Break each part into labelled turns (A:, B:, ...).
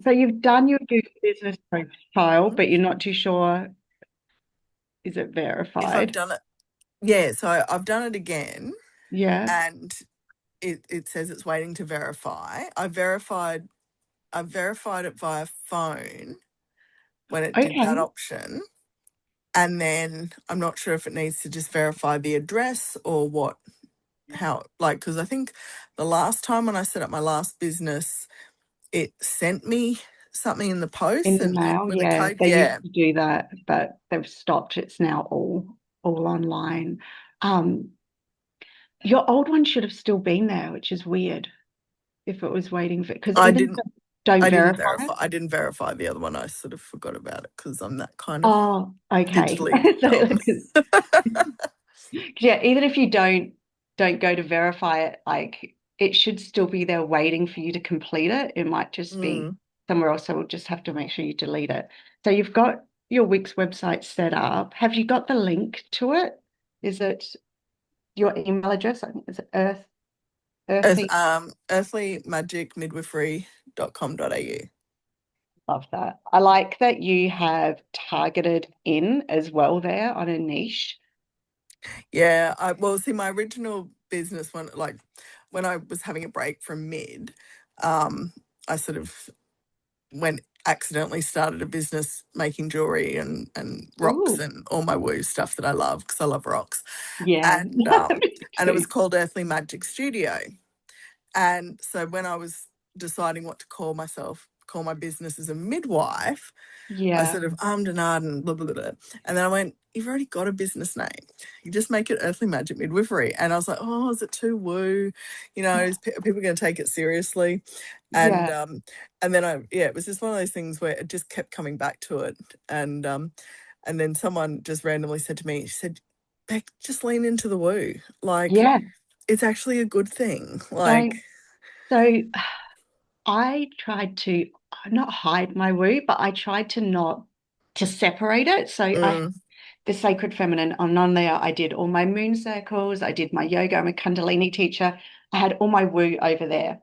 A: So you've done your due business profile, but you're not too sure, is it
B: If I've
A: verified?
B: done it, yeah, so I've done it again,
A: Yeah.
B: and it says it's waiting to verify. I verified it via phone when it did that
A: Okay.
B: option. And then I'm not sure if it needs to just verify the address or what, how, like, because I think the last time when I set up my last business, it sent me something in the post
A: In the
B: and
A: mail,
B: with a
A: yeah.
B: code.
A: They used
B: Yeah.
A: to do that, but they've stopped. It's now all online. Um, your old one should have still been there, which is weird if it was waiting for because
B: I
A: even if
B: didn't
A: they don't
B: I didn't
A: verify it.
B: verify. I didn't verify the other one. I sort of forgot about it because I'm that kind of
A: Oh, okay.
B: digitally dumb.
A: So, yeah, even if you don't go to verify it, like it should still be there waiting for you to complete it. It might just be
B: Mm.
A: somewhere else, so we'll just have to make sure you delete it. So you've got your Wix website set up. Have you got the link to it? Is it your email address? I think it's earthy.
B: Earthly magic midwifery.com.au.
A: Love that. I like that you have targeted in as well there on a niche.
B: Yeah, well, see, my original business when I was having a break from mid, um, I sort of went accidentally started a business making jewelry and rocks
A: Ooh,
B: and all my woo stuff that I love because I love rocks,
A: yeah,
B: and
A: me
B: and it was
A: too.
B: called Earthly Magic Studio. And so when I was deciding what to call my business as a midwife, I
A: Yeah,
B: sort of ummed and ahed and blah, blah, blah, blah. And then I went, you've already got a business name. You just make it Earthly Magic Midwifery. And I was like, oh, is it too woo? Are people going to take it seriously? And
A: yeah,
B: and then yeah, it was just one of those things where it just kept coming back to it. And then someone just randomly said to me, she said, Beck, just lean into the woo. Like,
A: yeah.
B: it's actually a good thing.
A: So,
B: Like,
A: so I tried to not hide my woo, but I tried to not to separate it. So I
B: mm,
A: the Sacred Feminine on there. I did all my moon circles. I did my yoga. I'm a Kundalini teacher. I had all my woo over there,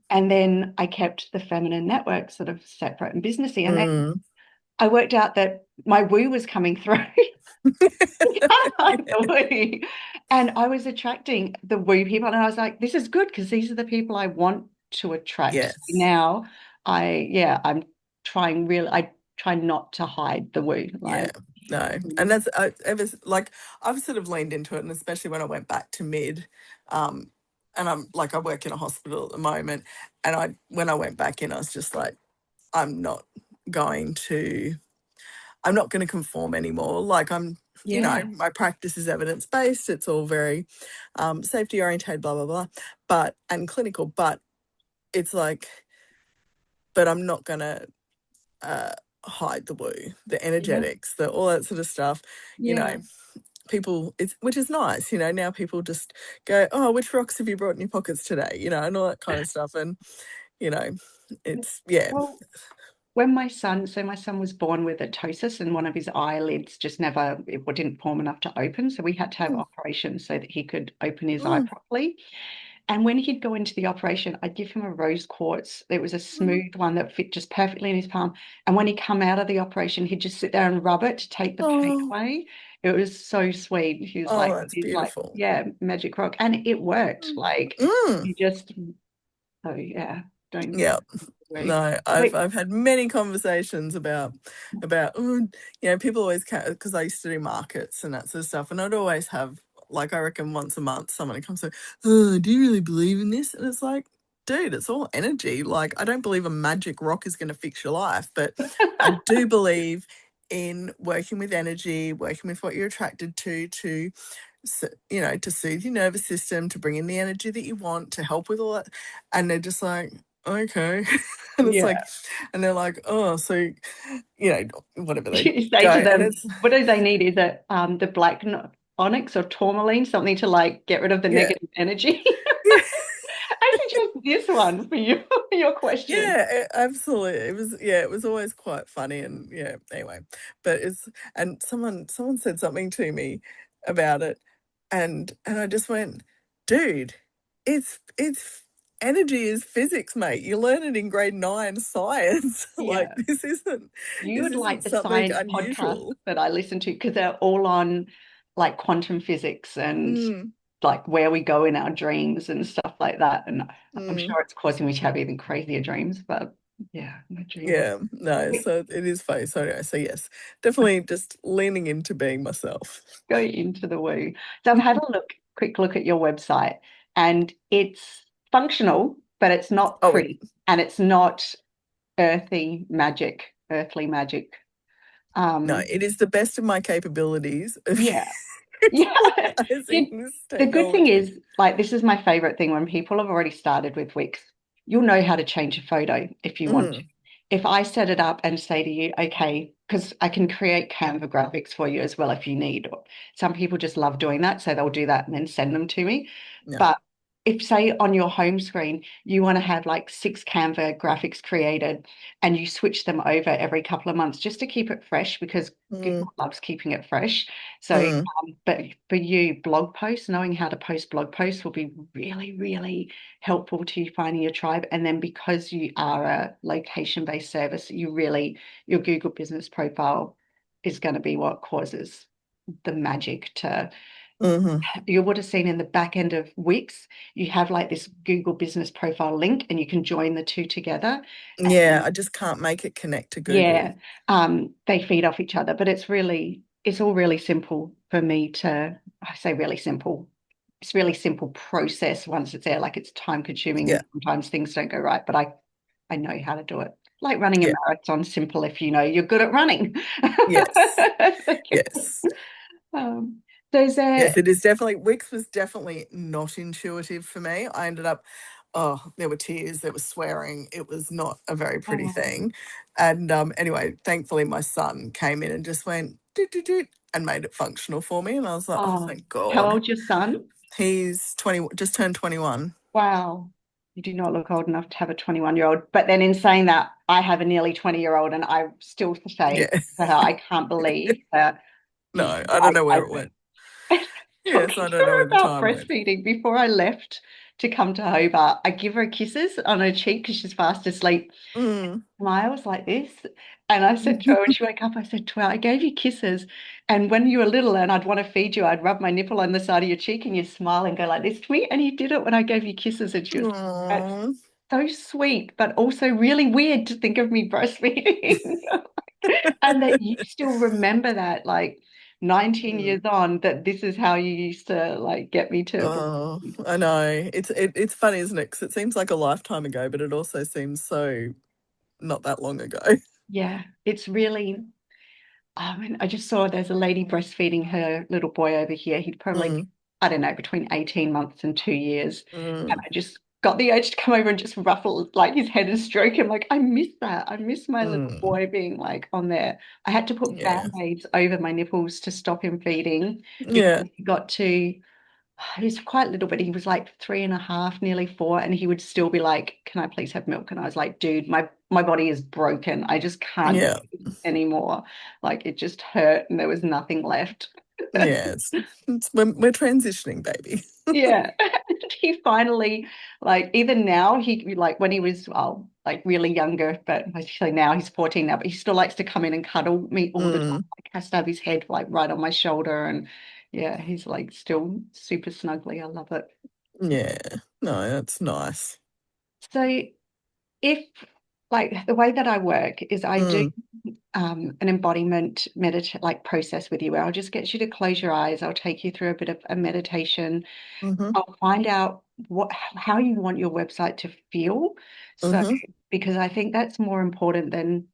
A: and then I kept the feminine network sort of separate and businessy. And then
B: mm.
A: I worked out that my woo was coming through. You can't hide the woo. And I was attracting the woo people. And I was like, this is good because these are the people I want to attract. So
B: Yes.
A: now I'm trying really, I try not to hide the woo.
B: Yeah,
A: Like,
B: no, and
A: mm,
B: that's like I've sort of leaned into it, and especially when I went back to mid, um, and I work in a hospital at the moment, and I when I went back in, I was just like, I'm not going to, I'm not going to conform anymore. Like
A: yeah,
B: my practice is evidence based. It's all very safety oriented, blah blah blah, but and clinical, but it's like, but I'm not gonna uh, hide the woo, the
A: yeah,
B: energetics, the all that sort of stuff. You
A: yeah.
B: know, people, it's which is nice. Now people just go, oh, which rocks have you brought in your pockets today? And all that kind of stuff. And you know, it's yeah.
A: Well, so my son was born with a ptosis and one of his eyelids just never, it didn't form enough to open. So we had to have
B: Mm,
A: operations so that he could open his eye
B: mm,
A: properly. And when he'd go into the operation, I'd give him a rose quartz. It was a
B: mm.
A: smooth one that fit just perfectly in his palm. And when he come out of the operation, he'd just sit there and rub it to take the pain
B: Oh,
A: away. It was so sweet. He was
B: oh,
A: like,
B: that's
A: he's like,
B: beautiful.
A: yeah, magic rock. And it worked.
B: Mm.
A: Like
B: Mm.
A: he just, oh yeah, don't
B: Yeah.
A: worry.
B: No, I've
A: Wait,
B: I've had many conversations about people always because I used to do markets and that sort of stuff, and I'd always have, like, I reckon once a month someone who comes to, oh, do you really believe in this? And it's like, dude, it's all energy. Like, I don't believe a magic rock is going to fix your life, but I do believe in working with energy, working with what you're attracted to to soothe your nervous system, to bring in the energy that you want, to help with all that. And they're just like, okay. And it's
A: yeah.
B: like, and they're like, oh, so, whatever they
A: You say
B: go.
A: to
B: And
A: them,
B: it's,
A: what do they need? Is it the black onyx or tourmaline, something to like get rid of the
B: yeah.
A: negative energy?
B: Yeah.
A: I suggest this one for you for your question.
B: Yeah, absolutely. It was always quite funny. And yeah, anyway, but and someone said something to me about it, and I just went, dude, it's energy is physics, mate. You learn it in grade 9 science. Like
A: Yeah. You
B: this
A: would like
B: isn't
A: the
B: something
A: science podcasts
B: unusual.
A: that I listen to because they're all on like quantum physics and
B: Mm,
A: like where we go in our dreams and stuff like that. And I'm
B: mm.
A: sure it's causing me to have even crazier dreams, but yeah, my dreams.
B: Yeah, no, so it is funny. So anyway, so yes, definitely just leaning into being myself.
A: Go into the woo. So I've had a quick look at your website, and it's functional, but it's not
B: Oh,
A: pretty, and it's not earthly magic.
B: no,
A: Um,
B: it is the best of my capabilities of
A: yeah, yeah.
B: utilizing this
A: The good thing
B: technology.
A: is, like, this is my favorite thing when people have already started with Wix, you'll know how to change a photo if you want to.
B: Mm,
A: If I set it up and say to you, okay, because I can create Canva graphics for you as well if you need. Some people just love doing that, so they'll do that and then send them to me.
B: yeah.
A: But if, say, on your home screen, you want to have like 6 Canva graphics created and you switch them over every couple of months just to keep it fresh because
B: Mm,
A: Google loves keeping it fresh. So
B: mm,
A: but for you, blog posts, knowing how to post blog posts will be really, really helpful to you finding your tribe. And then because you are a location-based service, your Google business profile is going to be what causes the magic to.
B: hmm.
A: You would have seen in the back end of Wix, you have like this Google business profile link and you can join the two together.
B: Yeah, I just can't make it connect to Google.
A: Yeah, they feed off each other, but it's all really simple for me to, I say really simple. It's really simple process once it's there. Like it's time consuming
B: Yeah,
A: and sometimes things don't go right, but I know how to do it. Like running a
B: yeah,
A: marathon, simple if you know you're good at running.
B: yes, yes.
A: um, there's
B: Yes,
A: a
B: it is definitely, Wix was definitely not intuitive for me. I ended up, oh, there were tears, there was swearing. It was not a very pretty
A: oh,
B: thing. And anyway, thankfully my son came in and just went doot, doot, doot, and made it functional for me. And I was like, oh,
A: oh,
B: thank
A: how
B: God.
A: old's your son?
B: He's 20, just turned 21.
A: Wow. You do not look old enough to have a 21-year-old. But then in saying that, I have a nearly 20-year-old and I still say
B: Yeah.
A: to her, I can't believe that
B: No, I don't know where it went. Yes,
A: talking
B: I
A: to
B: don't know
A: her
B: where the
A: about
B: time went.
A: breastfeeding before I left to come to Hobart. I give her kisses on her cheek because she's fast asleep.
B: Mm.
A: Smiles like this. And I said to her when she woke up, I said to her, I gave you kisses. And when you were little and I'd want to feed you, I'd rub my nipple on the side of your cheek and you'd smile and go like this to me. And you did it when I gave you kisses. And she was, that's
B: Aw.
A: so sweet, but also really weird to think of me breastfeeding. And that you still remember that, like 19
B: Mm.
A: years on, that this is how you used to like get me to.
B: Oh, I know. It's funny, isn't it? Because it seems like a lifetime ago, but it also seems so not that long ago.
A: Yeah, it's really. And I just saw there's a lady breastfeeding her little boy over here. He'd probably be,
B: Mm,
A: I don't know, between 18 months and 2 years. And
B: mm,
A: I just got the urge to come over and just ruffle like his head and stroke him. Like, I miss that. I miss my little
B: mm.
A: boy being like on there. I had to put
B: Yeah,
A: band-aids over my nipples to stop him feeding
B: yeah,
A: because he got to he was quite little, but he was like 3.5, nearly 4, and he would still be like, "Can I please have milk?" And I was like, "Dude, my body is broken. I just can't
B: yeah,
A: do this anymore. Like it just hurt, and there was nothing left."
B: yeah. We're transitioning, baby.
A: Yeah, and he finally, like, even now he like when he was like really younger, but actually now he's 14 now, but he still likes to come in and cuddle me all the time.
B: Mm,
A: Like has to have his head like right on my shoulder, and yeah, he's like still super snuggly. I love it.
B: yeah, no, that's nice.
A: So if like the way that I work is I do
B: Mm,
A: an embodiment like process with you where I'll just get you to close your eyes. I'll take you through a bit of a meditation.
B: mm-hmm,
A: I'll find out how you want your website to feel. So
B: mm-hmm,
A: because I think that's more important than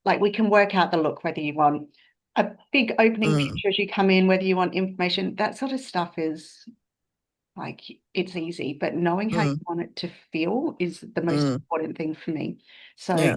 A: like we can work out the look, whether you want a big opening
B: mm,
A: picture as you come in, whether you want information, that sort of stuff is like it's easy, but knowing how you
B: mm,
A: want it to feel is the most
B: mm.
A: important thing for me. So
B: Yeah.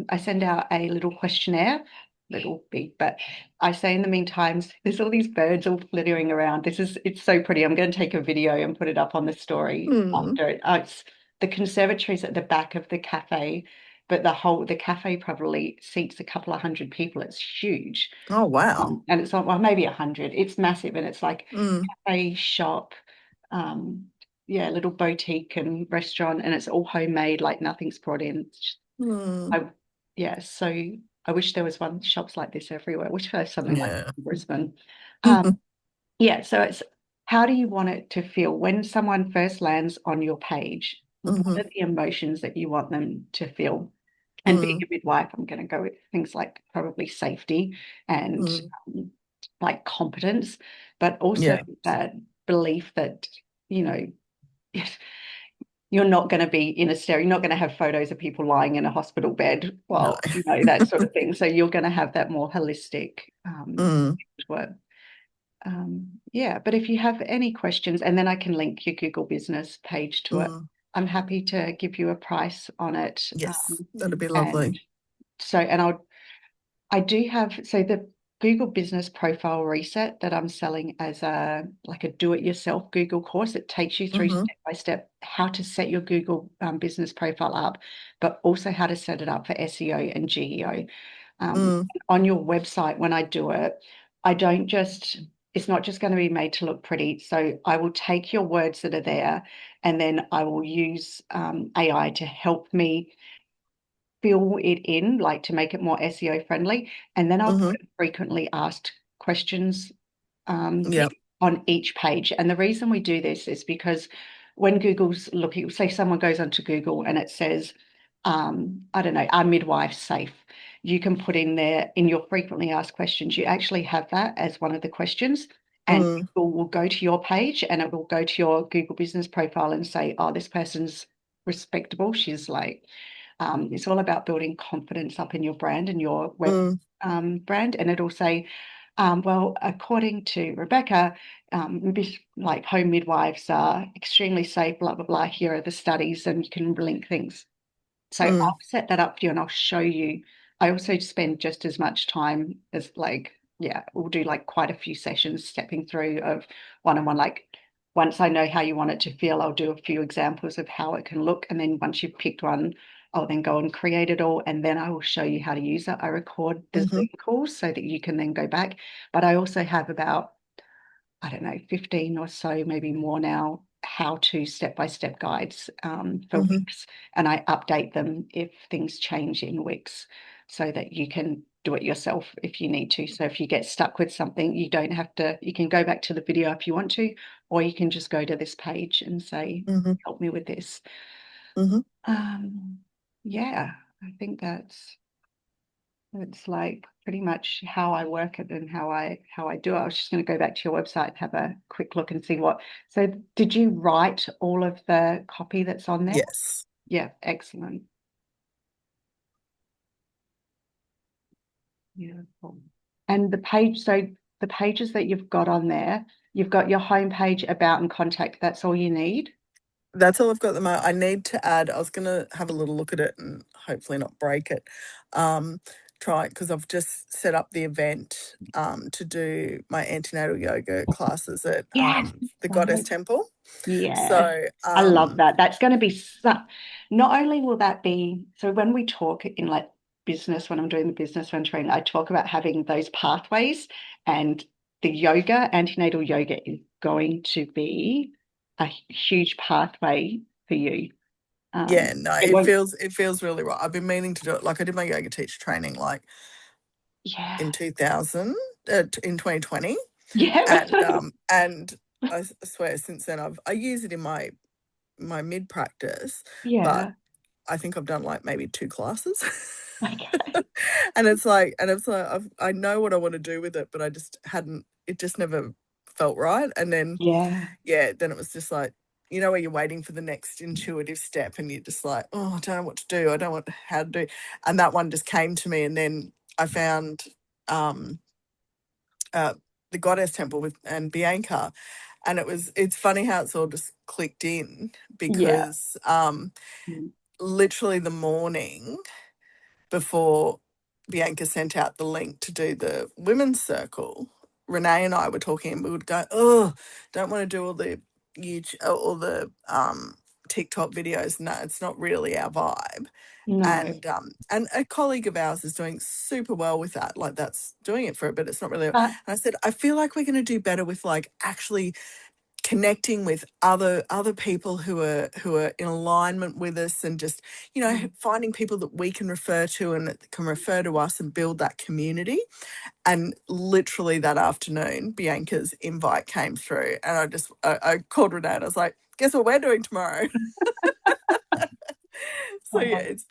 A: I send out a little questionnaire, little big, but I say in the meantime, there's all these birds all flittering around. It's so pretty. I'm going to take a video and put it up on the story
B: Mm.
A: after it. It's the conservatory's at the back of the cafe, but the cafe probably seats a couple of hundred people. It's huge.
B: Oh, wow.
A: And it's not, well, maybe 100. It's massive and it's like
B: Mm,
A: cafe shop. Um, yeah, little boutique and restaurant, and it's all homemade, like nothing's brought in.
B: Mm.
A: I yeah, so I wish there was one shops like this everywhere. I wish there was something like
B: Yeah.
A: in Brisbane. Yeah, so it's how do you want it to feel when someone first lands on your page? What
B: Mm-hmm.
A: are the emotions that you want them to feel? And being
B: Mm.
A: a midwife, I'm going to go with things like probably safety and
B: Mm.
A: um, like competence, but also
B: Yeah.
A: that belief that, you know, you're not going to be in a stereo, you're not going to have photos of people lying in a hospital bed
B: No.
A: while, you know, that sort of thing. So you're going to have that more holistic
B: Mm.
A: work. Yeah, but if you have any questions, and then I can link your Google business page to it,
B: Mm.
A: I'm happy to give you a price on it.
B: Yes, that'd be
A: And
B: lovely.
A: so, and I do have, so the Google Business Profile Reset that I'm selling as a like a do-it-yourself Google course. It takes you through
B: Mm-hmm.
A: step by step how to set your Google business profile up, but also how to set it up for SEO and GEO.
B: Mm.
A: On your website, when I do it, I don't just, it's not just going to be made to look pretty. So I will take your words that are there and then I will use AI to help me fill it in, like to make it more SEO friendly. And then I'll
B: Mm-hmm.
A: put frequently asked questions
B: Yeah.
A: on each page. And the reason we do this is because when Google's looking, say someone goes onto Google and it says, I don't know, are midwives safe? You can put in there in your frequently asked questions, you actually have that as one of the questions. And
B: Mm.
A: Google will go to your page and it will go to your Google business profile and say, oh, this person's respectable. She's like, it's all about building confidence up in your brand and your web
B: Mm.
A: brand. And it'll say, well, according to Rebecca, like home midwives are extremely safe, blah, blah, blah. Here are the studies, and you can link things. So
B: Mm.
A: I'll set that up for you and I'll show you. I also spend just as much time as like, yeah, we'll do like quite a few sessions stepping through of one-on-one. Like once I know how you want it to feel, I'll do a few examples of how it can look. And then once you've picked one, I'll then go and create it all. And then I will show you how to use it. I record the
B: Mm-hmm.
A: Zoom calls so that you can then go back. But I also have about I don't know, 15 or so, maybe more now, how to step by step guides for
B: Mm-hmm.
A: Wix. And I update them if things change in Wix so that you can do it yourself if you need to. So if you get stuck with something, you don't have to, you can go back to the video if you want to, or you can just go to this page and say,
B: Mm-hmm.
A: help me with this.
B: Mm-hmm.
A: Um, yeah, I think it's like pretty much how I work it and how I do it. I was just going to go back to your website, have a quick look and see what. So did you write all of the copy that's on there?
B: Yes.
A: Yeah, excellent. Beautiful. And so the pages that you've got on there, you've got your homepage, about and contact. That's all you need.
B: That's all I've got at the moment. I need to add, I was going to have a little look at it and hopefully not break it. Um, Try because I've just set up the event to do my antenatal yoga classes at
A: Yes.
B: the Goddess
A: So
B: Temple.
A: yeah,
B: So,
A: I love that. That's going to be not only will that be, so when we talk in like business, when I'm doing the business mentoring, I talk about having those pathways and the yoga, antenatal yoga is going to be a huge pathway for you.
B: yeah, no,
A: It won't,
B: it feels really right. I've been meaning to do it. Like I did my yoga teacher training like
A: yeah,
B: in 2000, in 2020,
A: yeah,
B: and I swear since then I use it in my mid practice, but
A: yeah.
B: I think I've done like maybe two classes.
A: Okay.
B: And it's like I know what I want to do with it, but I just hadn't. It just never felt right. And then
A: Yeah,
B: yeah, then it was just like where you're waiting for the next intuitive step, and you're just like, oh, I don't know what to do. I don't know how to do. And that one just came to me, and then I found um uh the Goddess Temple with and Bianca, and it's funny how it's all just clicked in
A: yeah.
B: because
A: Mm.
B: literally the morning before Bianca sent out the link to do the women's circle, Renee and I were talking, and we would go, "Oh, don't want to do all the YouTube, all the TikTok videos. No, it's not really our vibe."
A: No,
B: And a colleague of ours is doing super well with that. Like that's doing it for it, but it's not really. And
A: but
B: I said, I feel like we're going to do better with like actually connecting with other people who are in alignment with us, and just, you know, finding people that we can refer to and that can refer to us and build that community. And literally that afternoon, Bianca's invite came through, and I called Renee and I was like, guess what we're doing tomorrow? So yeah,
A: Oh,
B: it's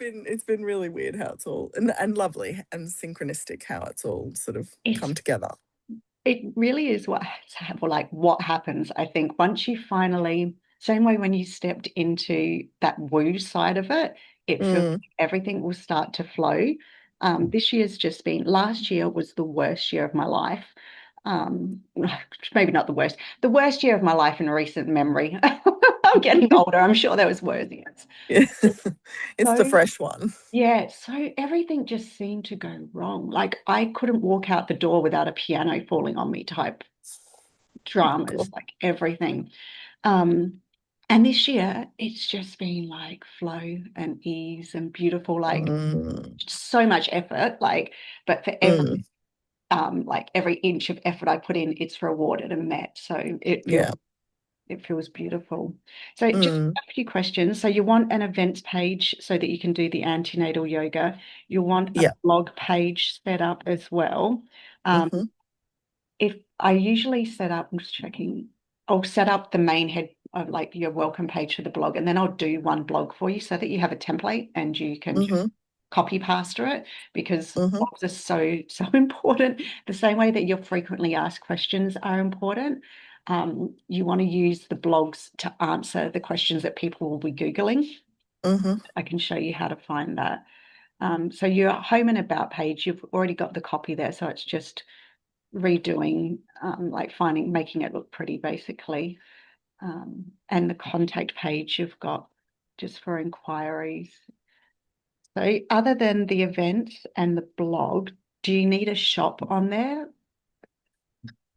B: been really weird how it's all, and lovely and synchronistic how it's all sort of come
A: it's
B: together.
A: it really is what happens. I think once you finally, same way when you stepped into that woo side of it, it feels
B: Mm.
A: like everything will start to flow. This year's just been, last year was the worst year of my life. Um, Maybe not the worst year of my life in recent memory. I'm getting older. I'm sure there was worse years.
B: Yeah. It's the
A: So
B: fresh one.
A: yeah, so everything just seemed to go wrong. Like I couldn't walk out the door without a piano falling on me type dramas,
B: Cool.
A: like everything. Um, and this year it's just been like flow and ease and beautiful, like
B: Mm.
A: so much effort, like, but for every
B: Mm.
A: like every inch of effort I put in, it's rewarded and met. So
B: Yeah.
A: it feels beautiful. So just
B: Mm.
A: a few questions. So you want an events page so that you can do the antenatal yoga. You want a
B: Yeah.
A: blog page set up as well. Um,
B: Mm-hmm.
A: if I usually set up, I'm just checking, I'll set up the main head of like your welcome page for the blog, and then I'll do one blog for you so that you have a template and you can just
B: Mm-hmm.
A: copy pasta it, because
B: Mm-hmm.
A: blogs are so important. The same way that your frequently asked questions are important. You want to use the blogs to answer the questions that people will be Googling.
B: Mm-hmm.
A: I can show you how to find that. So your home and about page, you've already got the copy there, so it's just redoing, like making it look pretty basically. And the contact page you've got just for inquiries. So other than the events and the blog, do you need a shop on there?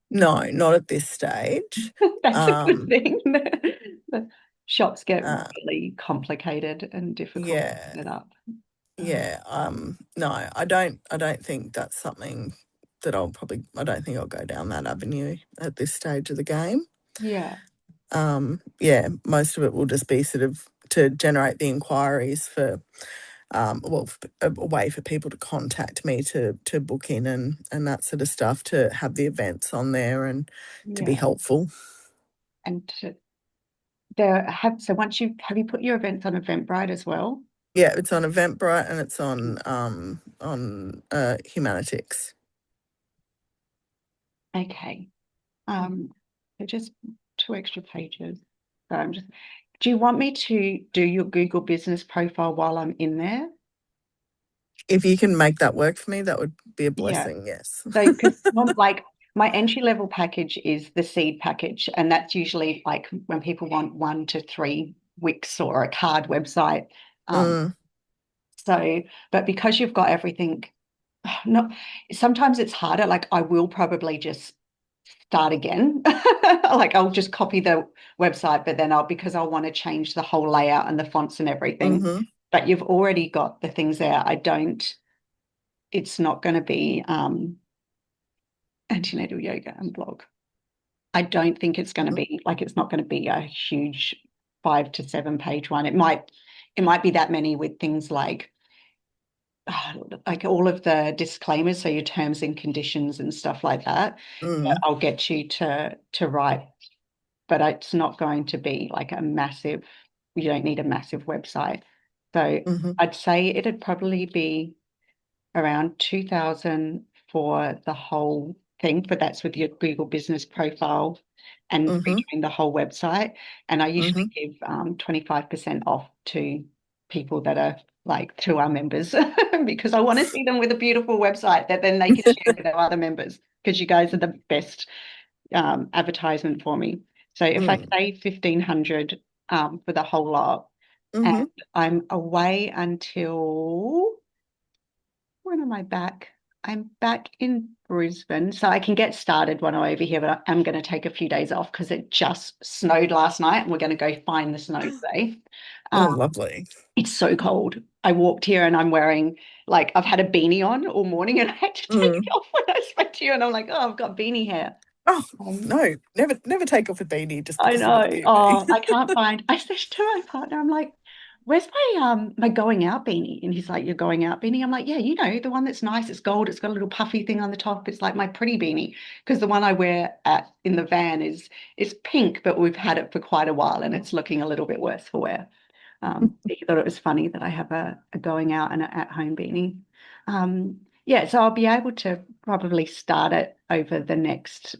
B: No, not at this stage.
A: That's a good
B: Um,
A: thing. The shops get
B: uh,
A: really complicated and difficult to
B: yeah,
A: set up. Um,
B: yeah. No, I don't think that's something that I don't think I'll go down that avenue at this stage of the game.
A: yeah,
B: Yeah, most of it will just be sort of to generate the inquiries for, a way for people to contact me to book in and that sort of stuff, to have the events on there and to be
A: yeah.
B: helpful.
A: And there have, so once you have you put your events on Eventbrite as well?
B: Yeah, it's on Eventbrite and it's on Humanitics.
A: Okay. They're just two extra pages. So I'm just, do you want me to do your Google business profile while I'm in there?
B: If you can make that work for me, that would be a
A: Yeah.
B: blessing. Yes.
A: So, because like my entry level package is the seed package, and that's usually like when people want 1 to 3 weeks or a card website. Um,
B: Mm,
A: so, but because you've got everything, not sometimes it's harder. Like I will probably just start again. Like I'll just copy the website, but then because I'll want to change the whole layout and the fonts and everything.
B: mm-hmm,
A: But you've already got the things there. It's not going to be antenatal yoga and blog. I don't think it's going to be like it's not going to be a huge 5 to 7 page one. It might be that many with things like all of the disclaimers, so your terms and conditions and stuff like that. But
B: mm,
A: I'll get you to write, but it's not going to be like a massive, you don't need a massive website. So
B: mm-hmm,
A: I'd say it'd probably be around 2,000 for the whole thing, but that's with your Google business profile and
B: mm-hmm,
A: redoing the whole website. And I usually
B: mm-hmm.
A: give 25% off to people that are like to our members because I want to see them with a beautiful website that then they can share with their other members, because you guys are the best advertisement for me. So if I
B: Mm,
A: say 1,500 for the whole lot, and
B: mm-hmm.
A: I'm away until, when am I back? I'm back in Brisbane, so I can get started when I'm over here, but I'm going to take a few days off because it just snowed last night and we're going to go find the snow today.
B: Oh,
A: Um,
B: lovely.
A: it's so cold. I walked here and I'm wearing, I've had a beanie on all morning and I had to take
B: Mm.
A: it off when I spoke to you, and I'm like, oh, I've got beanie hair.
B: Oh
A: Um,
B: no, never take off a beanie just
A: I
B: because you've got a
A: know.
B: PhD.
A: Oh, I can't find. I said to my partner, I'm like, "Where's my going out beanie?" And he's like, "Your going out beanie?" I'm like, "Yeah, the one that's nice. It's gold. It's got a little puffy thing on the top. It's like my pretty beanie." Because the one I wear at in the van is pink, but we've had it for quite a while, and it's looking a little bit worse for wear. He thought it was funny that I have a going out and an at home beanie. Yeah, so I'll be able to probably start it over the next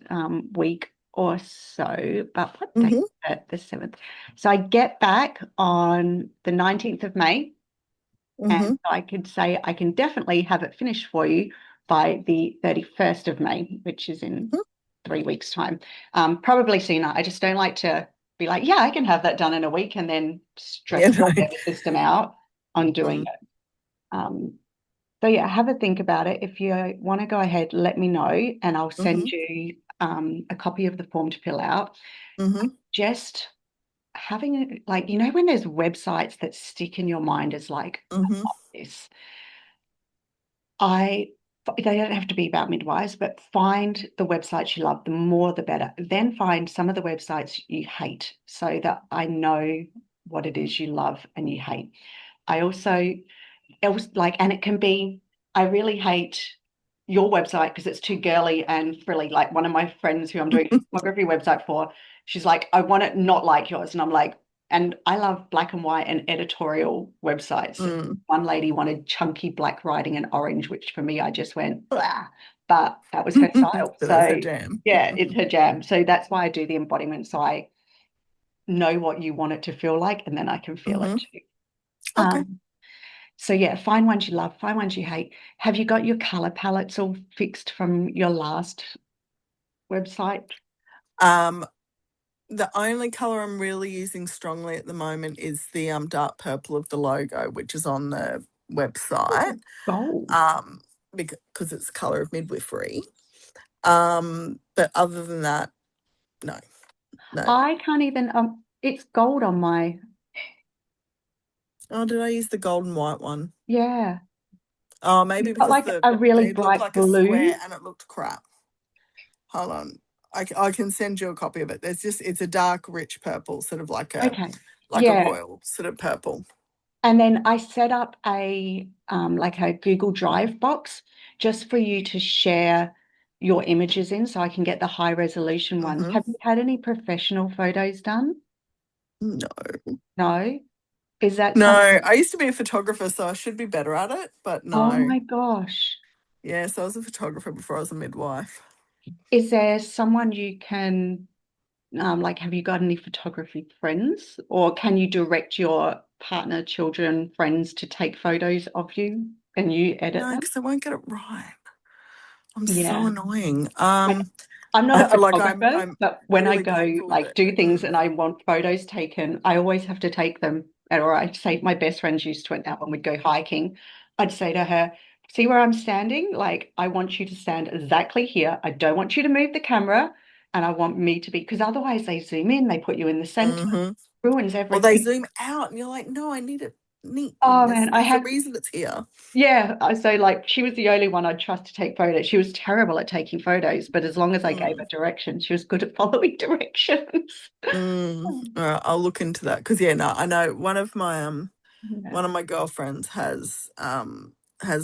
A: week or so. But what date
B: Mm-hmm.
A: is it? The 7th. So I get back on the 19th of May, and
B: Mm-hmm.
A: I could say I can definitely have it finished for you by the 31st of May, which is in
B: Mm-hmm.
A: 3 weeks' time. Probably sooner. I just don't like to be like, yeah, I can have that done in a week and then
B: Yeah,
A: stress
B: no.
A: my nervous system out on doing
B: Mm,
A: it. Um, so yeah, have a think about it. If you want to go ahead, let me know, and I'll
B: mm-hmm.
A: send you a copy of the form to fill out.
B: Mm-hmm.
A: Just having it, like, when there's websites that stick in your mind as like
B: Mm-hmm.
A: this, I they don't have to be about midwives, but find the websites you love. The more, the better. Then find some of the websites you hate, so that I know what it is you love and you hate. I also else like, and it can be, I really hate your website because it's too girly and frilly. Like one of my friends who I'm doing a photography website for, she's like, I want it not like yours. And I'm like, and I love black and white and editorial websites.
B: Mm.
A: One lady wanted chunky black writing and orange, which for me, I just went, blah. But that was her style.
B: So that's a
A: So
B: jam.
A: yeah, it's her jam. So that's why I do the embodiment. So I know what you want it to feel like, and then I can feel it
B: Mm-hmm.
A: too.
B: Okay.
A: Um, so yeah, find ones you love, find ones you hate. Have you got your color palettes all fixed from your last website?
B: Um, the only color I'm really using strongly at the moment is the dark purple of the logo, which is on the website.
A: Oh, gold.
B: Um, because it's the color of midwifery. But other than that, no, no.
A: I can't even it's gold on my,
B: Oh, did I use the gold and white one?
A: yeah.
B: Oh, maybe
A: You've got
B: because
A: like a really
B: it looked
A: bright
B: like a square
A: blue.
B: and it looked crap. Hold on. I can send you a copy of it. It's a dark, rich purple, sort of
A: Okay.
B: like a
A: Yeah.
B: royal sort of purple.
A: And then I set up a like a Google Drive box just for you to share your images in so I can get the high resolution ones.
B: Mm-hmm.
A: Have you had any professional photos done?
B: No.
A: No. Is that
B: No,
A: something?
B: I used to be a photographer, so I should be better at it, but
A: Oh
B: no.
A: my gosh.
B: Yes, I was a photographer before I was a midwife.
A: Is there someone you can, like, have you got any photography friends, or can you direct your partner, children, friends to take photos of you and you edit
B: No,
A: them?
B: because I won't get it right. I'm so
A: Yeah.
B: annoying.
A: Like, I'm not a
B: Like
A: photographer,
B: I'm
A: but when I
B: really
A: go
B: painful with
A: like
B: it.
A: do things
B: Mm,
A: and I want photos taken, I always have to take them. Or I say my best friends used to it now when we'd go hiking. I'd say to her, see where I'm standing? Like, I want you to stand exactly here. I don't want you to move the camera. And I want me to be, because otherwise they zoom in, they put you in the center,
B: hmm
A: ruins
B: Or they
A: everything.
B: zoom out, and you're like, no, I need it neat.
A: Oh
B: There's
A: man, I
B: there's a
A: have,
B: reason it's here.
A: yeah. So like she was the only one I'd trust to take photos. She was terrible at taking photos, but as long as I gave her
B: Mm.
A: directions, she was good at following directions.
B: I'll look into that because yeah, no, I know
A: Yeah.
B: one of my girlfriends has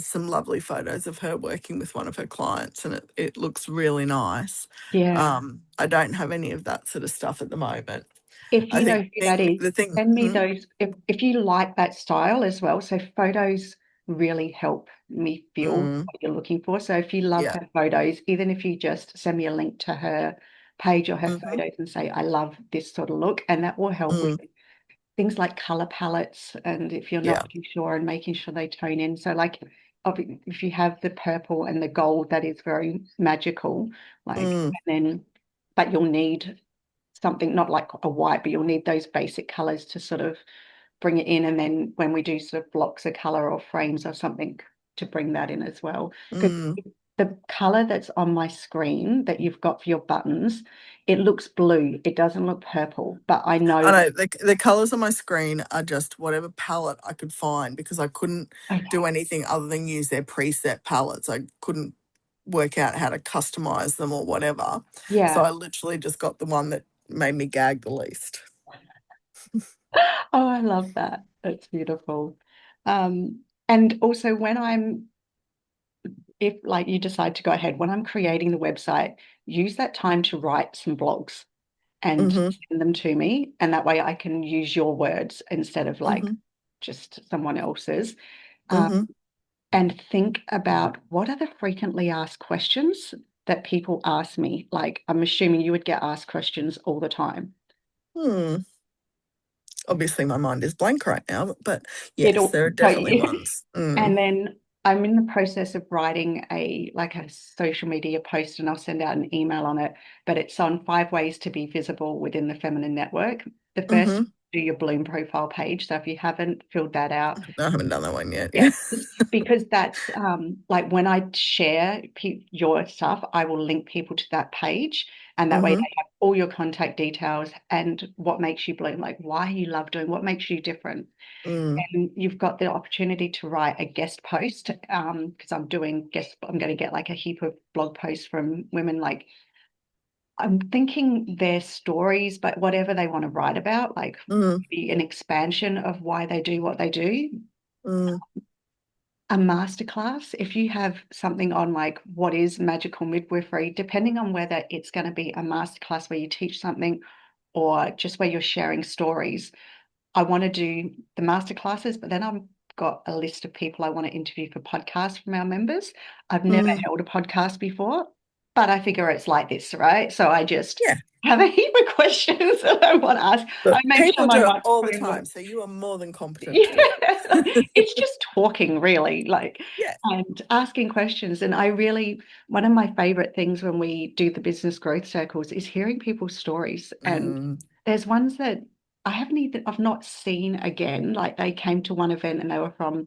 B: some lovely photos of her working with one of her clients, and it looks really nice.
A: Yeah.
B: I don't have any of that sort of stuff at the moment.
A: If
B: I
A: you know
B: think
A: who that is,
B: the thing.
A: send me those. If you like that style as well. So photos really help me feel
B: Mm,
A: what you're looking for. So if you love
B: yeah.
A: her photos, even if you just send me a link to her page or her
B: Mm-hmm,
A: photos and say, I love this sort of look, and that will help with
B: mm,
A: things like color palettes, and if you're
B: yeah.
A: not too sure, and making sure they tone in. So like if you have the purple and the gold, that is very magical. Like,
B: Mm,
A: and then but you'll need something not like a white, but you'll need those basic colors to sort of bring it in. And then when we do sort of blocks of color or frames or something to bring that in as well. Because
B: mm.
A: the color that's on my screen that you've got for your buttons, it looks blue. It doesn't look purple, but I
B: I
A: know that.
B: know the colors on my screen are just whatever palette I could find because I couldn't do
A: Okay.
B: anything other than use their preset palettes. I couldn't. work out how to customize them or whatever. So
A: Yeah.
B: I literally just got the one that made me gag the least.
A: Oh, I love that. That's beautiful. And also when if like you decide to go ahead, when I'm creating the website, use that time to write some blogs and
B: Mm-hmm.
A: send them to me. And that way I can use your words instead of like
B: Mm-hmm.
A: just someone else's. Um,
B: Mm-hmm.
A: and think about what are the frequently asked questions that people ask me. Like, I'm assuming you would get asked questions all the time.
B: Hmm. Obviously, my mind is blank right now, but yes,
A: It'll
B: there are
A: tell
B: definitely
A: you.
B: ones.
A: And then I'm in the process of writing a social media post and I'll send out an email on it, but it's on 5 ways to be visible within the feminine network. The first,
B: Mm-hmm.
A: do your Bloom profile page. So if you haven't filled that out,
B: I haven't done that one yet.
A: yeah,
B: Yeah.
A: because that's like when I share your stuff, I will link people to that page, and that way
B: Mm-hmm.
A: they have all your contact details and what makes you bloom, like why you love doing, what makes you different.
B: Mm.
A: And you've got the opportunity to write a guest post because I'm going to get like a heap of blog posts from women. Like I'm thinking their stories, but whatever they want to write about, like
B: Mm.
A: maybe an expansion of why they do what they do,
B: Mm.
A: a masterclass. If you have something on like what is magical midwifery, depending on whether it's going to be a masterclass where you teach something or just where you're sharing stories, I want to do the masterclasses, but then I've got a list of people I want to interview for podcasts from our members. I've never
B: Mm.
A: held a podcast before, but I figure it's like this, right? So I just
B: Yeah.
A: have a heap of questions that I want to ask. I
B: But
A: make sure
B: people
A: my
B: do it all the
A: microphone
B: time,
A: works.
B: so you are more than competent
A: Yeah,
B: to do
A: it's
B: it.
A: just talking really, like,
B: Yeah.
A: and asking questions. And I really, one of my favorite things when we do the business growth circles is hearing people's stories. And
B: Mm.
A: there's ones that I've not seen again. Like they came to one event and they were from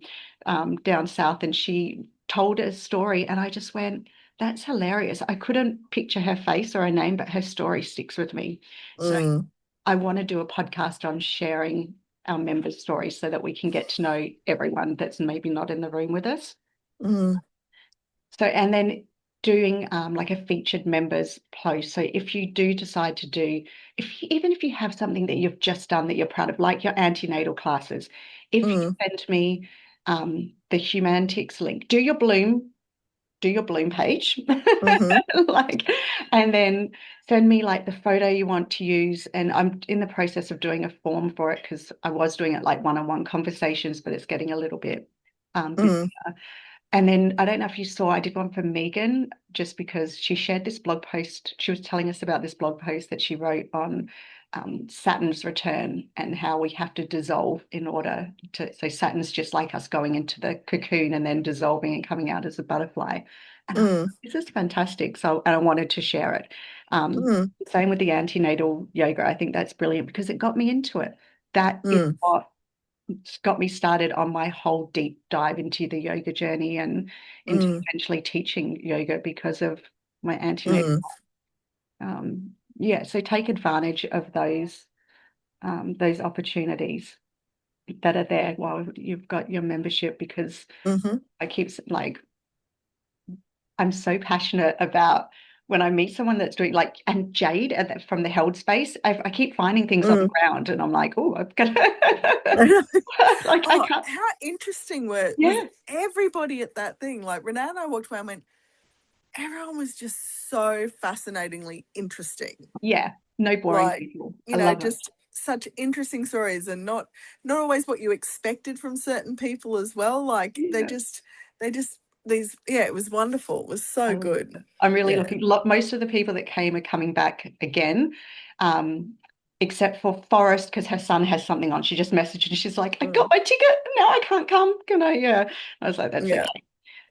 A: down south, and she told a story, and I just went, "That's hilarious." I couldn't picture her face or her name, but her story sticks with me. So
B: Mm.
A: I want to do a podcast on sharing our members' stories so that we can get to know everyone that's maybe not in the room with us.
B: Mm.
A: So, and then doing like a featured members post. So, if you do decide to do, even if you have something that you've just done that you're proud of, like your antenatal classes, if you
B: Mm.
A: send me the Humanities link, do your Bloom page,
B: Mm-hmm.
A: like, and then send me like the photo you want to use. And I'm in the process of doing a form for it because I was doing it like one-on-one conversations, but it's getting a little bit busy.
B: Mm.
A: And then I don't know if you saw, I did one for Megan just because she shared this blog post. She was telling us about this blog post that she wrote on Saturn's return and how we have to dissolve in order to. So Saturn's just like us going into the cocoon and then dissolving and coming out as a butterfly. And I was
B: Mm.
A: like, this is fantastic. So, and I wanted to share it.
B: Mm.
A: Same with the antenatal yoga. I think that's brilliant because it got me into it. That is
B: Mm.
A: what got me started on my whole deep dive into the yoga journey and into
B: Mm.
A: eventually teaching yoga because of my antenatal.
B: Mm.
A: Yeah, so take advantage of those opportunities that are there while you've got your membership because
B: Mm-hmm.
A: I keep like I'm so passionate about when I meet someone that's doing like and Jade from the held space, I keep finding things on the
B: Mm.
A: ground and I'm like, oh, I've got like I
B: Oh,
A: can't.
B: how interesting was
A: Yeah,
B: everybody at that thing? Like Renee and I walked away and went, everyone was just so fascinating interesting.
A: yeah, no boring
B: Like,
A: people.
B: you
A: I
B: know,
A: love it.
B: just such interesting stories and not always what you expected from certain people as well. Like
A: Yeah,
B: they just these yeah, it was wonderful. It was
A: I
B: so
A: love
B: good.
A: it. I'm really
B: Yeah.
A: looking. Most of the people that came are coming back again, um, except for Forrest because her son has something on. She just messaged and she's like, "I got
B: Mm.
A: my ticket. Now I can't come. Can I?" Yeah, I was like, "That's
B: Yeah.
A: okay."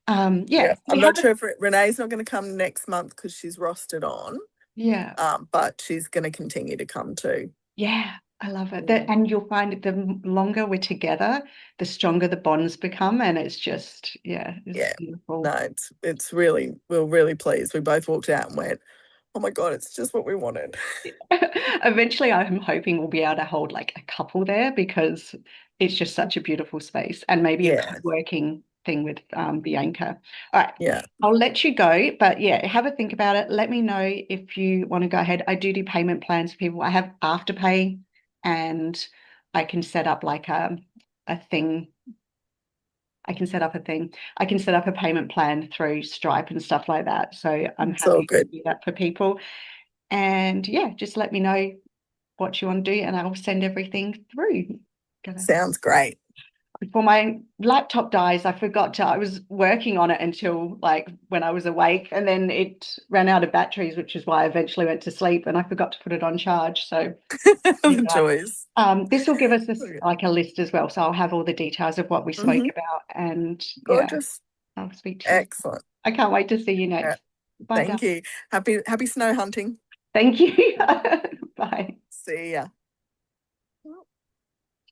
B: Yeah.
A: Yeah, we
B: I'm
A: have
B: not
A: it.
B: sure if Renee's not going to come next month because she's rostered on.
A: Yeah,
B: But she's going to continue to come too.
A: yeah, I love it.
B: Mm.
A: And you'll find that the longer we're together, the stronger the bonds become, and it's just, yeah, it's
B: Yeah. No,
A: beautiful.
B: it's really we're really pleased. We both walked out and went, "Oh my God, it's just what we wanted."
A: Eventually, I'm hoping we'll be able to hold like a couple there because it's just such a beautiful space and maybe a
B: Yeah.
A: co-working thing with Bianca. All right.
B: Yeah.
A: I'll let you go, but yeah, have a think about it. Let me know if you want to go ahead. I do payment plans for people. I have Afterpay, and I can set up like a thing. I can set up a thing. I can set up a payment plan through Stripe and stuff like that. So I'm
B: It's all
A: happy to
B: good.
A: do that for people. And yeah, just let me know what you want to do, and I'll send everything through.
B: Sounds great.
A: Before my laptop dies, I was working on it until like when I was awake, and then it ran out of batteries, which is why I eventually went to sleep, and I forgot to put it on charge. So
B: The joys.
A: this will give us
B: Okay.
A: like a list as well. So I'll have all the details of what we spoke
B: Hmm.
A: about, and yeah,
B: Gorgeous.
A: I'll speak to you.
B: Excellent.
A: I can't wait to see you next. Bye,
B: Thank
A: darling.
B: you. Happy snow hunting.
A: Thank you. Bye.
B: See ya.